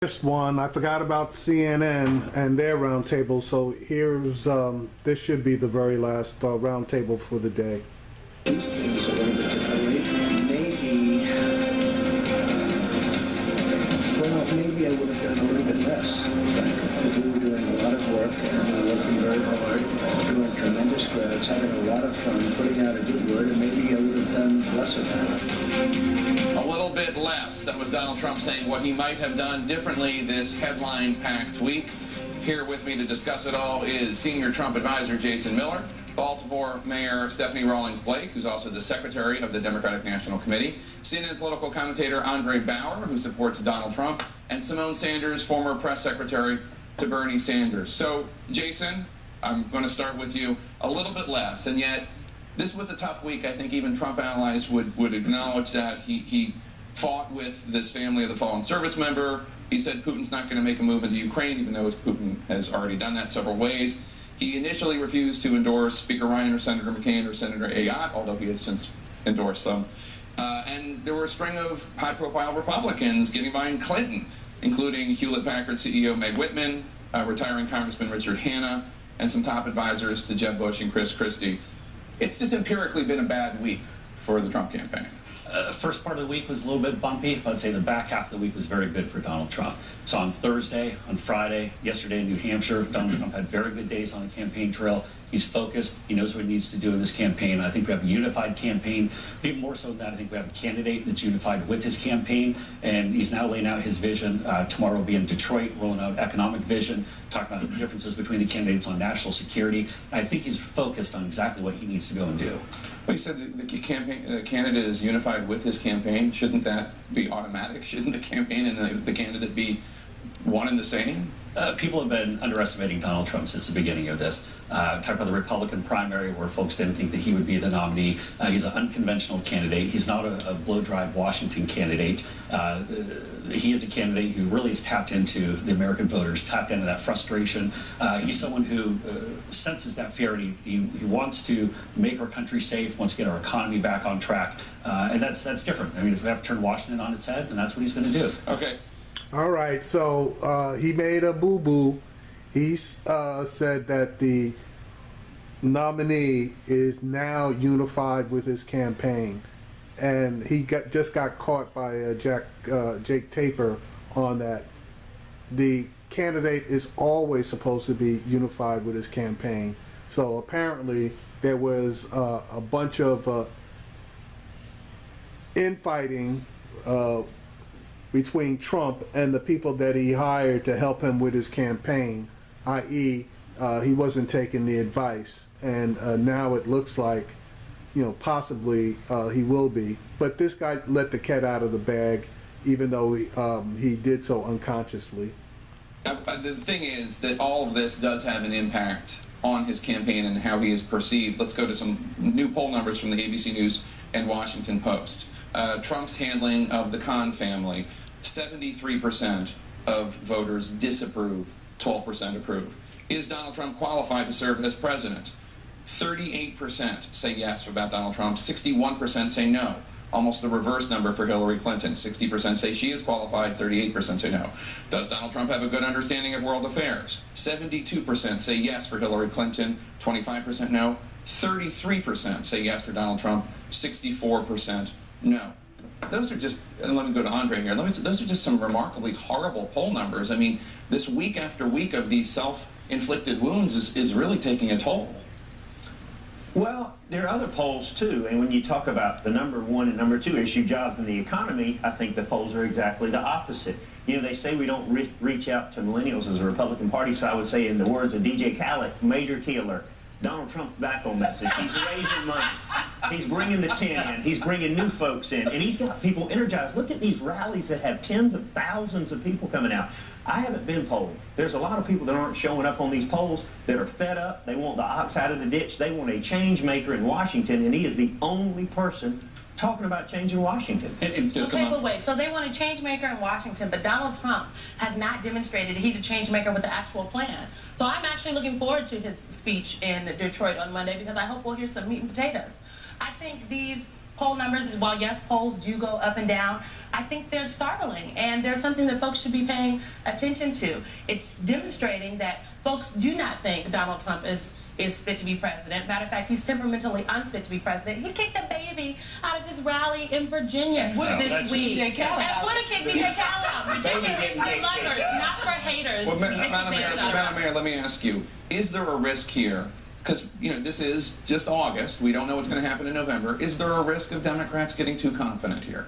Missed one. I forgot about CNN and their roundtable, so here's, this should be the very last roundtable for the day. Things a little bit differently. Maybe I would have done a little bit less, frankly, if we were doing a lot of work and working very hard, doing tremendous crowds, having a lot of fun, putting out a good word, and maybe I would have done less of that. A little bit less. That was Donald Trump saying what he might have done differently this headline-packed week. Here with me to discuss it all is senior Trump advisor Jason Miller, Baltimore Mayor Stephanie Rawlings Blake, who's also the secretary of the Democratic National Committee, CNN political commentator Andre Bauer, who supports Donald Trump, and Simone Sanders, former press secretary to Bernie Sanders. So, Jason, I'm going to start with you. A little bit less, and yet this was a tough week. I think even Trump allies would acknowledge that. He fought with this family of the fallen service member. He said Putin's not going to make a move into Ukraine, even though Putin has already done that several ways. He initially refused to endorse Speaker Ryan or Senator McCain or Senator Ayotte, although he has since endorsed them. And there were a string of high-profile Republicans getting behind Clinton, including Hewlett-Packard CEO Meg Whitman, retiring Congressman Richard Hanna, and some top advisors to Jeb Bush and Chris Christie. It's just empirically been a bad week for the Trump campaign. First part of the week was a little bit bumpy. I'd say the back half of the week was very good for Donald Trump. So on Thursday, on Friday, yesterday in New Hampshire, Donald Trump had very good days on the campaign trail. He's focused. He knows what he needs to do in this campaign. I think we have a unified campaign. Even more so than that, I think we have a candidate that's unified with his campaign, and he's now laying out his vision. Tomorrow will be in Detroit, rolling out economic vision, talking about the differences between the candidates on national security. And I think he's focused on exactly what he needs to go and do. Well, you said the candidate is unified with his campaign. Shouldn't that be automatic? Shouldn't the campaign and the candidate be one and the same? People have been underestimating Donald Trump since the beginning of this. Talk about the Republican primary where folks didn't think that he would be the nominee. He's an unconventional candidate. He's not a blow-dry Washington candidate. He is a candidate who really has tapped into the American voters, tapped into that frustration. He's someone who senses that fear, and he wants to make our country safe, wants to get our economy back on track, and that's different. I mean, if we have to turn Washington on its head, then that's what he's going to do. Okay. All right, so he made a boo-boo. He said that the nominee is now unified with his campaign, and he just got caught by Jake Tepper on that. The candidate is always supposed to be unified with his campaign. So apparently there was a bunch of infighting between Trump and the people that he hired to help him with his campaign, i.e., he wasn't taking the advice, and now it looks like, possibly he will be. But this guy let the cat out of the bag, even though he did so unconsciously. The thing is that all of this does have an impact on his campaign and how he is perceived. Let's go to some new poll numbers from the ABC News and Washington Post. Trump's handling of the Khan family, 73% of voters disapprove, 12% approve. Is Donald Trump qualified to serve as president? 38% say yes about Donald Trump, 61% say no. Almost the reverse number for Hillary Clinton. 60% say she is qualified, 38% say no. Does Donald Trump have a good understanding of world affairs? 72% say yes for Hillary Clinton, 25% no. 33% say yes for Donald Trump, 64% no. Those are just, and let me go to Andre here, those are just some remarkably horrible poll numbers. I mean, this week after week of these self-inflicted wounds is really taking a toll. Well, there are other polls too, and when you talk about the number one and number two issue, jobs and the economy, I think the polls are exactly the opposite. They say we don't reach out to millennials as a Republican Party, so I would say, in the words of DJ Khaled, major key alert. Donald Trump back on message. He's raising money. He's bringing the 10 in. He's bringing new folks in. And he's got people energized. Look at these rallies that have tens of thousands of people coming out. I haven't been polled. There's a lot of people that aren't showing up on these polls that are fed up. They want the ox out of the ditch. They want a change maker in Washington, and he is the only person talking about changing Washington. Okay, but wait. So they want a change maker in Washington, but Donald Trump has not demonstrated that he's a change maker with the actual plan. So I'm actually looking forward to his speech in Detroit on Monday, because I hope we'll hear some meat and potatoes. I think these poll numbers, while yes, polls do go up and down, I think they're startling, and they're something that folks should be paying attention to. It's demonstrating that folks do not think Donald Trump is fit to be president. Matter of fact, he's temperamentally unfit to be president. He kicked a baby out of his rally in Virginia this week. And would have kicked DJ Khaled out. Virginia is for lovers, not for haters. Well, Madam Mayor, let me ask you, is there a risk here? Because, you know, this is just August. We don't know what's going to happen in November. Is there a risk of Democrats getting too confident here?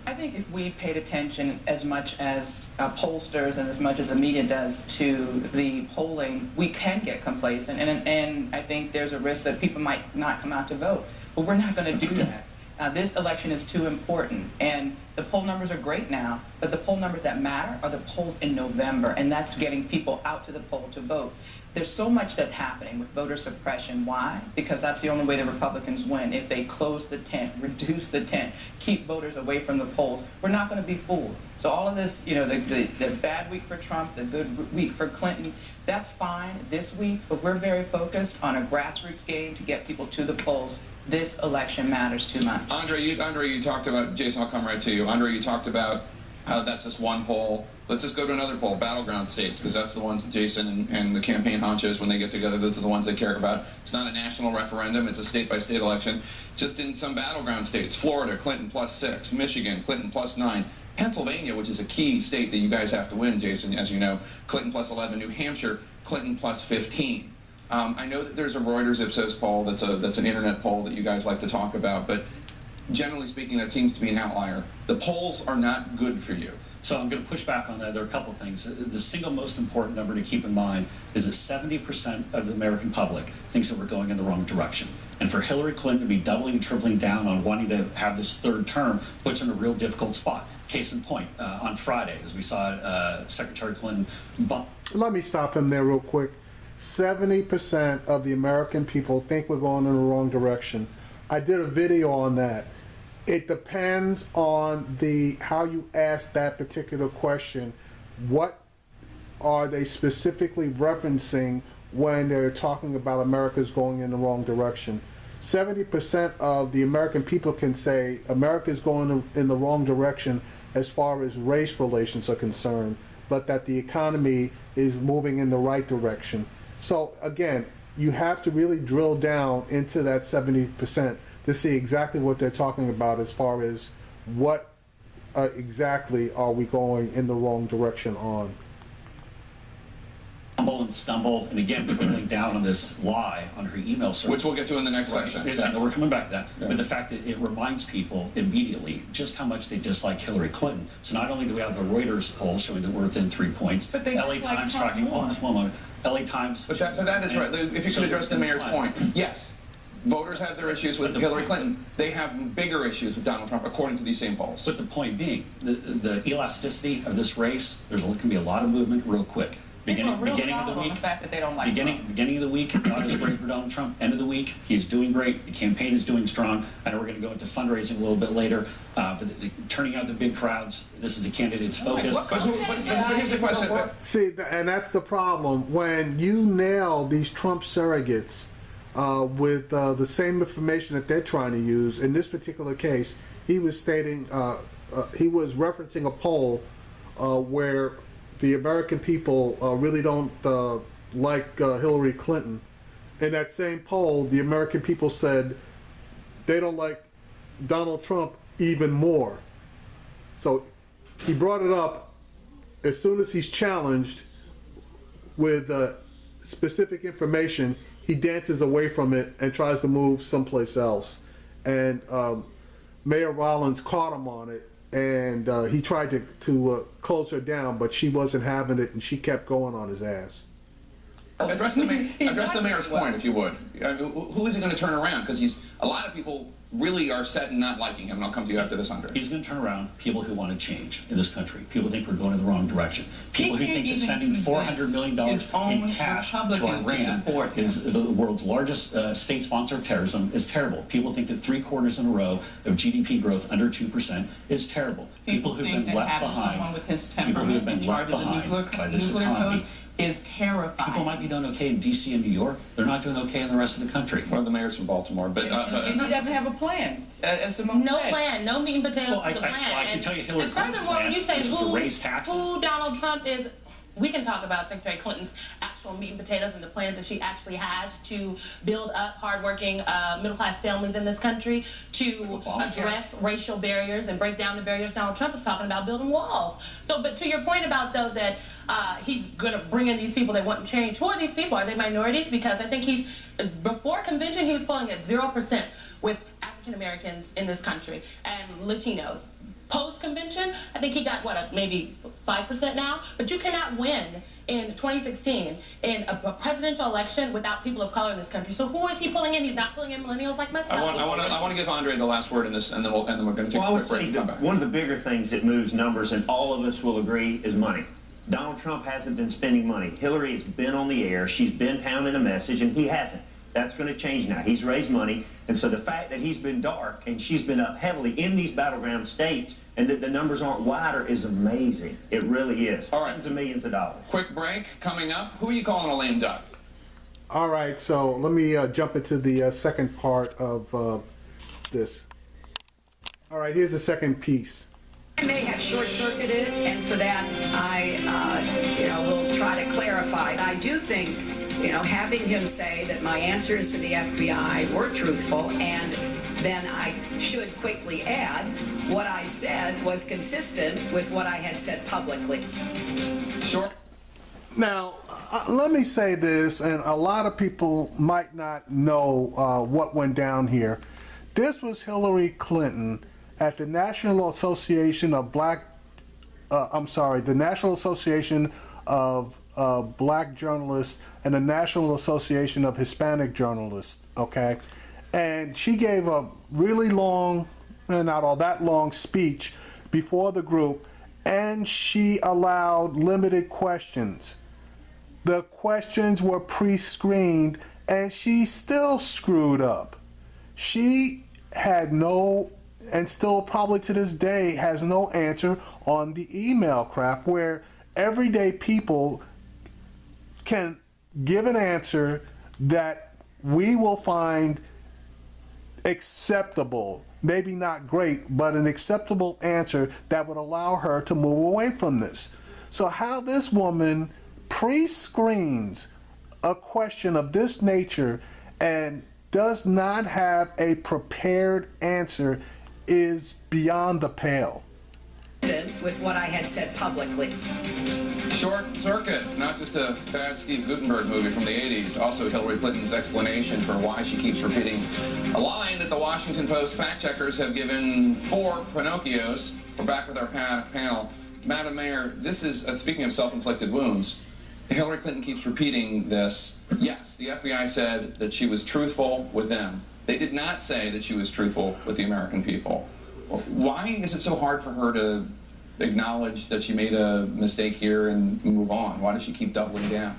I think if we paid attention as much as pollsters and as much as the media does to the polling, we can get complacent. And I think there's a risk that people might not come out to vote. But we're not going to do that. This election is too important. And the poll numbers are great now, but the poll numbers that matter are the polls in November. And that's getting people out to the poll to vote. There's so much that's happening with voter suppression. Why? Because that's the only way the Republicans win. If they close the tent, reduce the tent, keep voters away from the polls, we're not going to be fooled. So all of this, you know, the bad week for Trump, the good week for Clinton, that's fine this week, but we're very focused on a grassroots game to get people to the polls. This election matters too much. Andre, you talked about, Jason, I'll come right to you. Andre, you talked about how that's just one poll. Let's just go to another poll, battleground states, because that's the ones that Jason and the campaign hunches, when they get together, those are the ones they care about. It's not a national referendum, it's a state-by-state election. Just in some battleground states, Florida, Clinton +6, Michigan, Clinton +9, Pennsylvania, which is a key state that you guys have to win, Jason, as you know, Clinton +11, New Hampshire, Clinton +15. I know that there's a Reuters Ipsos poll that's an internet poll that you guys like to talk about, but generally speaking, that seems to be an outlier. The polls are not good for you. So I'm going to push back on that. There are a couple of things. The single most important number to keep in mind is that 70% of the American public thinks that we're going in the wrong direction. And for Hillary Clinton to be doubling and tripling down on wanting to have this third term puts her in a real difficult spot. Case in point, on Friday, as we saw Secretary Clinton Let me stop him there real quick. 70% of the American people think we're going in the wrong direction. I did a video on that. It depends on how you ask that particular question. What are they specifically referencing when they're talking about America's going in the wrong direction? 70% of the American people can say America's going in the wrong direction as far as race relations are concerned, but that the economy is moving in the right direction. So again, you have to really drill down into that 70% to see exactly what they're talking about as far as what exactly are we going in the wrong direction on. Stumble, and again, tripling down on this lie on her email server. Which we'll get to in the next section. Yeah, we're coming back to that. Yeah. But the fact that it reminds people immediately just how much they dislike Hillary Clinton. So not only do we have a Reuters poll showing that we're within 3 points, but they LA Times tracking almost 1 moment. LA Times. But that is right. If you could address the mayor's point. Yes. Voters have their issues with Hillary Clinton. They have bigger issues with Donald Trump, according to these same polls. But the point being, the elasticity of this race, there can be a lot of movement real quick. Beginning of the week, the fact that they don't like beginning of the week, God is great for Donald Trump. End of the week, he's doing great. The campaign is doing strong. I know we're going to go into fundraising a little bit later, but turning out the big crowds, this is a candidate's focus. But here's the question. See, and that's the problem. When you nail these Trump surrogates with the same information that they're trying to use, in this particular case, he was stating, he was referencing a poll where the American people really don't like Hillary Clinton. In that same poll, the American people said they don't like Donald Trump even more. So he brought it up as soon as he's challenged with specific information, he dances away from it and tries to move someplace else. And Mayor Rollins caught him on it. And he tried to close her down, but she wasn't having it, and she kept going on his ass. Address the mayor's point, if you would. Who is he going to turn around? Because a lot of people really are set in not liking him, and I'll come to you after this, Andre. He's going to turn around people who want to change in this country. People think we're going in the wrong direction. People who think that sending $400 million in cash to Iran is the world's largest state sponsor of terrorism is terrible. People think that 3 quarters in a row of GDP growth under 2% is terrible. People who've been left behind, by this economy is terrifying. People might be doing okay in D.C. and New York. They're not doing okay in the rest of the country. One of the mayors from Baltimore, but And he doesn't have a plan, as Simone No said. plan, no meat and potatoes Well, to the plan. I can tell you Hillary and Clinton's furthermore, plan, when you say which is to raise taxes. who Donald Trump is, we can talk about Secretary Clinton's actual meat and potatoes and the plans that she actually has to build up hardworking middle-class families in this country, to address racial barriers and break down the barriers. Donald Trump is talking about building walls. So, but to your point about, though, that he's going to bring in these people that want change. Who are these people? Are they minorities? Because I think before convention, he was polling at 0% with African Americans in this country and Latinos. Post-convention, I think he got, maybe 5% now? But you cannot win in 2016 in a presidential election without people of color in this country. So who is he pulling in? He's not pulling in millennials like myself. I want to give Andre the last word in this, and then we're going to take Well, I a would quick break say and that come back. one of the bigger things that moves numbers, and all of us will agree, is money. Donald Trump hasn't been spending money. Hillary has been on the air. She's been pounding a message, and he hasn't. That's going to change now. He's raised money, and so the fact that he's been dark and she's been up heavily in these battleground states and that the numbers aren't wider is amazing. It really is. All right. Tens of millions of dollars. Quick break coming up. Who are you calling a lame duck? All right, so let me jump into the second part of this. All right, here's the second piece. I may have short-circuited, and for that, I will try to clarify. I do think, having him say that my answers to the FBI were truthful, and then I should quickly add, what I said was consistent with what I had said publicly. Sure. Now, let me say this, and a lot of people might not know what went down here. This was Hillary Clinton at the National Association of the National Association of Black Journalists and the National Association of Hispanic Journalists, okay? And she gave a really long, not all that long speech before the group, and she allowed limited questions. The questions were pre-screened, and she still screwed up. She had no, and still probably to this day has no answer on the email crap, where everyday people can give an answer that we will find acceptable, maybe not great, but an acceptable answer that would allow her to move away from this. So how this woman pre-screens a question of this nature and does not have a prepared answer is beyond the pale. With what I had said publicly. Short Circuit, not just a bad Steve Gutenberg movie from the 80s, also Hillary Clinton's explanation for why she keeps repeating a line that the Washington Post fact-checkers have given 4 Pinocchios. We're back with our panel. Madam Mayor, this is, speaking of self-inflicted wounds, Hillary Clinton keeps repeating this. Yes, the FBI said that she was truthful with them. They did not say that she was truthful with the American people. Why is it so hard for her to acknowledge that she made a mistake here and move on? Why does she keep doubling down?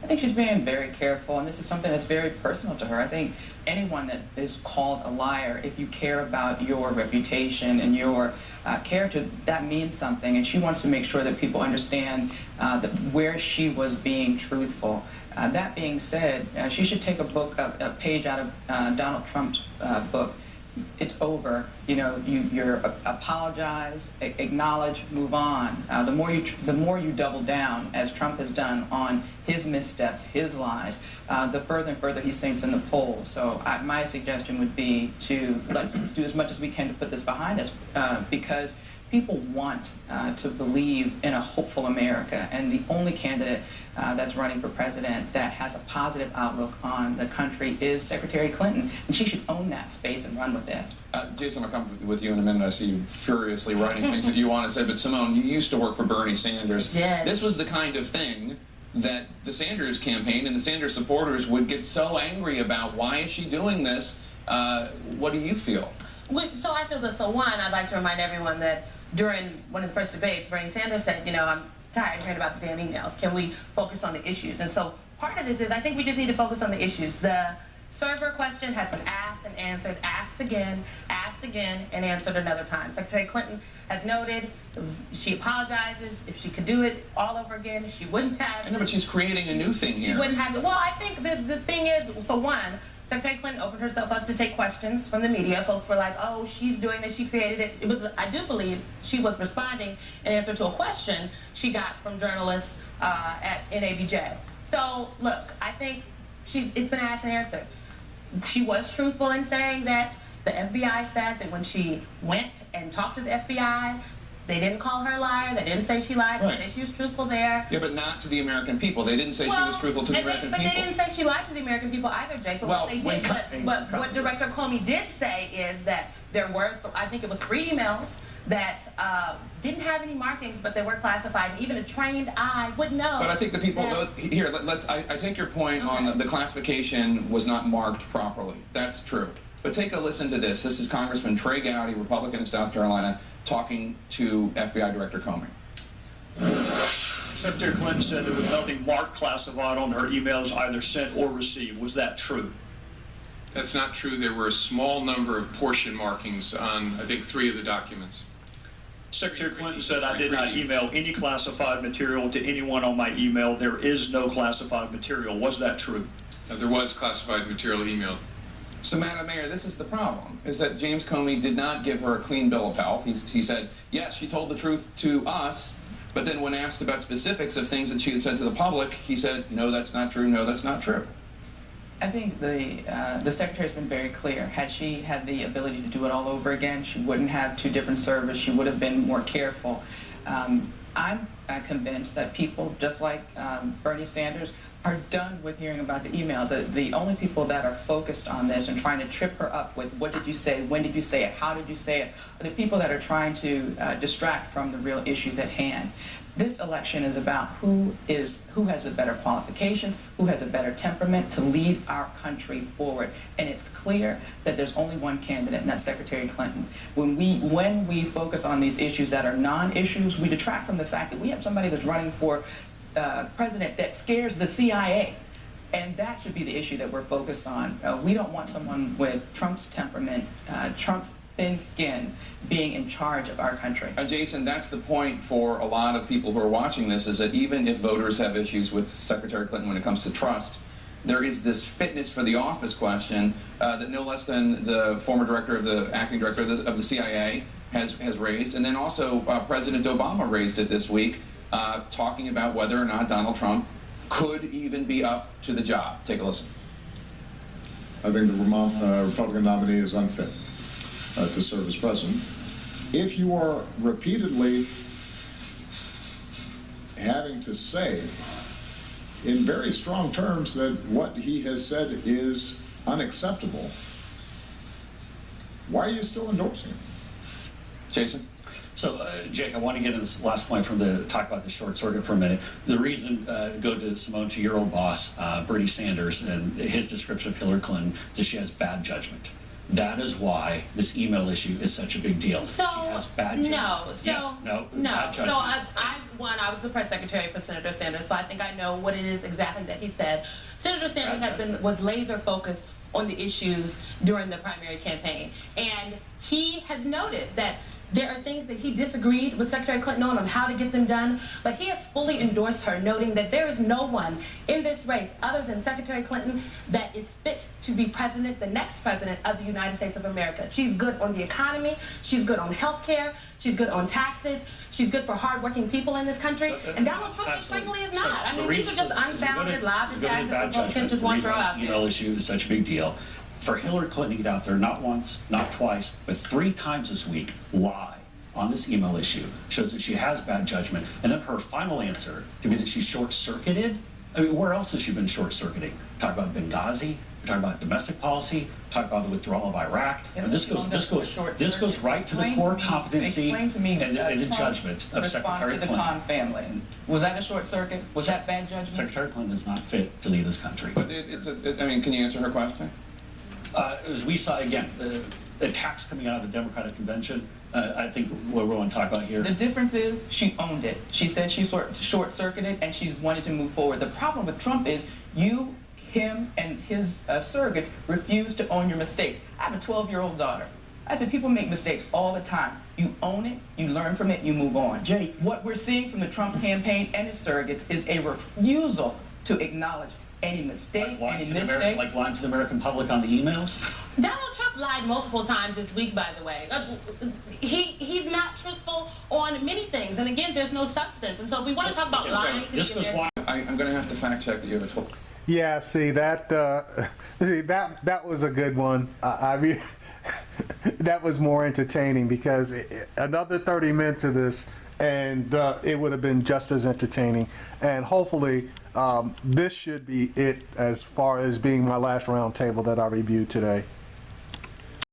I think she's being very careful, and this is something that's very personal to her. I think anyone that is called a liar, if you care about your reputation and your character, that means something, and she wants to make sure that people understand where she was being truthful. That being said, she should take a page out of Donald Trump's book. It's over. You apologize, acknowledge, move on. The more you double down, as Trump has done on his missteps, his lies, the further and further he sinks in the polls. So my suggestion would be to let's do as much as we can to put this behind us, because people want to believe in a hopeful America, and the only candidate that's running for president that has a positive outlook on the country is Secretary Clinton, and she should own that space and run with it. Jason, I'll come with you in a minute. I see you furiously writing things that you want to say, but Simone, you used to work for Bernie Sanders. Yes. This was the kind of thing that the Sanders campaign and the Sanders supporters would get so angry about. Why is she doing this? What do you feel? So I feel this. So one, I'd like to remind everyone that during one of the first debates, Bernie Sanders said, I'm tired of hearing about the damn emails. Can we focus on the issues? And so part of this is I think we just need to focus on the issues. The server question has been asked and answered, asked again, and answered another time. Secretary Clinton has noted. She apologizes. If she could do it all over again, she wouldn't have. I know, but she's creating a new thing here. She wouldn't have. Well, I think the thing is, so one, Secretary Clinton opened herself up to take questions from the media. Folks were like, oh, she's doing this, she created it. It was, I do believe she was responding in answer to a question she got from journalists at NABJ. So, look, I think it's been asked and answered. She was truthful in saying that the FBI said that when she went and talked to the FBI, they didn't call her a liar. They didn't say she lied. Right. They said she was truthful there. Yeah, but not to the American people. They didn't say she was truthful to the American people. But they didn't say she lied to the American people either, Jake. But Well, what they did, but what Director Comey did say is that there were, I think it was 3 emails that didn't have any markings, but they were classified. And even a trained eye would know. But I think the people, here, I take your point on the classification was not marked properly. That's true. But take a listen to this. This is Congressman Trey Gowdy, Republican of South Carolina, talking to FBI Director Comey. Secretary Clinton said there was nothing marked classified on her emails, either sent or received. Was that true? That's not true. There were a small number of portion markings on, I think, 3 of the documents. Secretary Clinton said, I did not email any classified material to anyone on my email. There is no classified material. Was that true? There was classified material emailed. So, Madam Mayor, this is the problem, is that James Comey did not give her a clean bill of health. He said, yes, she told the truth to us, but then when asked about specifics of things that she had said to the public, he said, no, that's not true, no, that's not true. I think the Secretary's been very clear. Had she had the ability to do it all over again, she wouldn't have 2 different servers. She would have been more careful. I'm convinced that people, just like Bernie Sanders, are done with hearing about the email. The only people that are focused on this and trying to trip her up with what did you say, when did you say it, how did you say it, are the people that are trying to distract from the real issues at hand. This election is about who has the better qualifications, who has a better temperament to lead our country forward. And it's clear that there's only one candidate, and that's Secretary Clinton. When we focus on these issues that are non-issues, we detract from the fact that we have somebody that's running for president that scares the CIA. And that should be the issue that we're focused on. We don't want someone with Trump's temperament, Trump's thin skin, being in charge of our country. Jason, that's the point for a lot of people who are watching this, is that even if voters have issues with Secretary Clinton when it comes to trust, there is this fitness for the office question that no less than the former director of the acting director of the CIA has raised. And then also President Obama raised it this week, talking about whether or not Donald Trump could even be up to the job. Take a listen. I think the Republican nominee is unfit to serve as president. If you are repeatedly having to say in very strong terms that what he has said is unacceptable, why are you still endorsing him? Jason? So, Jake, I want to get into this last point talk about the short circuit for a minute. The reason, go to Simone, to your old boss, Bernie Sanders, and his description of Hillary Clinton is that she has bad judgment. That is why this email issue is such a big deal. So, she has bad judgment. No. Bad judgment. So I was the press secretary for Senator Sanders, so I think I know what it is exactly that he said. Senator Sanders was laser focused on the issues during the primary campaign, and he has noted that there are things that he disagreed with Secretary Clinton on how to get them done, but he has fully endorsed her, noting that there is no one in this race other than Secretary Clinton that is fit to be president, the next president of the United States of America. She's good on the economy, she's good on health care, she's good on taxes, she's good for hardworking people in this country, and Donald Trump, frankly, is not. I mean, these are just unfounded live attacks that Republicans just want to throw out there. The email issue is such a big deal. For Hillary Clinton to get out there not once, not twice, but 3 times this week, lie on this email issue shows that she has bad judgment. And then her final answer to be that she's short-circuited. I mean, where else has she been short-circuiting? Talk about Benghazi, we're talking about domestic policy, talk about the withdrawal of Iraq. And this goes right to the core competency and the judgment of Secretary Clinton. The Khan family. Was that a short circuit? Was that bad judgment? Secretary Clinton is not fit to lead this country. But I mean, can you answer her question? As we saw, again, the attacks coming out of the Democratic convention, I think what we want to talk about here. The difference is she owned it. She said she short-circuited and she's wanted to move forward. The problem with Trump is you, him, and his surrogates refuse to own your mistakes. I have a 12-year-old daughter. I said, people make mistakes all the time. You own it, you learn from it, you move on. Jay, What we're seeing from the Trump campaign and his surrogates is a refusal to acknowledge any mistake, any mistake. Like lying to the American public on the emails? Donald Trump lied multiple times this week, by the way. He's not truthful on many things. And again, there's no substance. And so if we want to talk about lying to This the was American why. I'm going to have to fact check that you have a 12. Yeah, see that that was a good one. I mean, that was more entertaining because another 30 minutes of this, and it would have been just as entertaining. And hopefully, this should be it as far as being my last round table that I reviewed today.